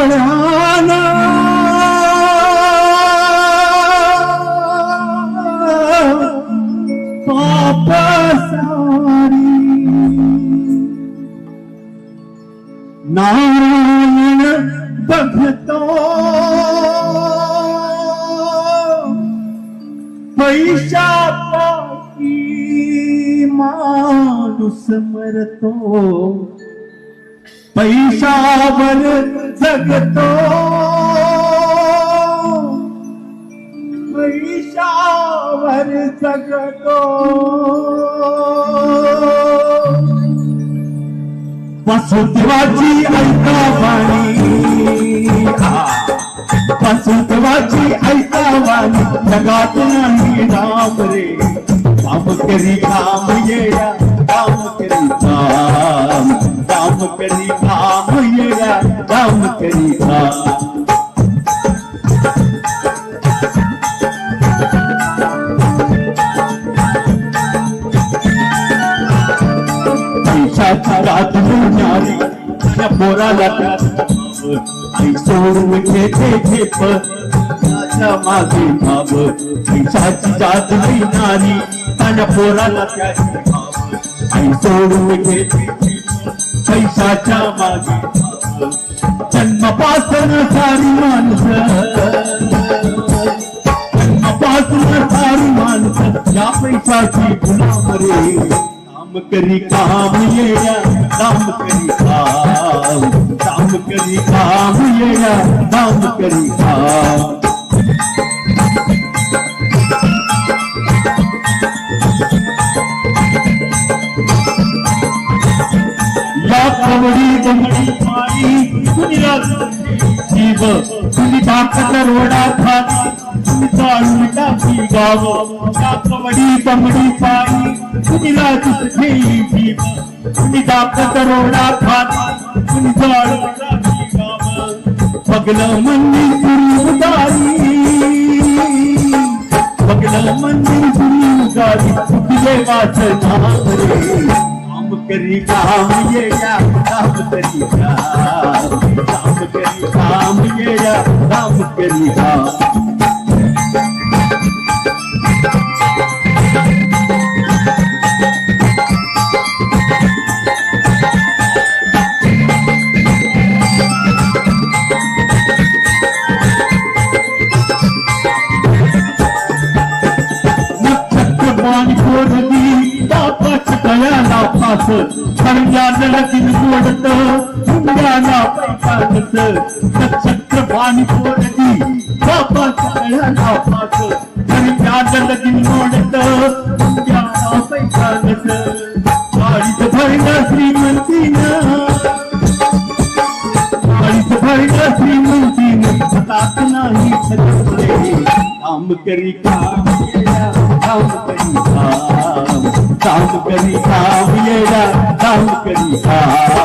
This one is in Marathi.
डोळ्याना पाप सारी नारायण बघतो पैशा पाकी माणूस मरतो पैशावर जगतो पैशावर जगतो वसुदेवाची ऐका वाणी वसुदेवाची ऐका वाणी जगात नाही राम रे काम करी काम येया काम करी काम काम करी काम येया काम करी काम पैशाची रात होणारी त्या पोराला आई सोडून घेते झेप त्याच्या मागे भाव पैशाची जात होणारी त्या पोराला त्याची भाव आई सोडून घेते पैशाच्या मागे जन्मापासून सारी माणसं जन्मापासून सारी माणसं या पैशाची गुलाम रे काम करी काम येया काम करी काम काम करी काम येया काम करी काम या कवडी दमडी पाणी कुणी जीव कुणी ताकद रोडा खाती कुणी चालून टाकी गाव या कवडी दमडी पाणी कुणी राजून जीव कुणी ताकद रोडा खाती कुणी चालून टाकी गाव पगलं मंदिर सुरी उदारी पगलं मंदिर सुरी उदारी तुझे वाचन नाम रे काम करी काम येया काम करी काम करी काम येया काम करी काम मोडत मुंड्याला पैकानच नक्षत्र पाणी फोडली बापाच्या कळ्याला पाच लगीन मोडत मुंड्याला पैकानच गाडीत भरलं श्रीमंतीनं गाडीत भरलं श्रीमंतीनं हातात नाही ठरवले काम करी काम येया काम करी काम काम करी काम येया काम करी काम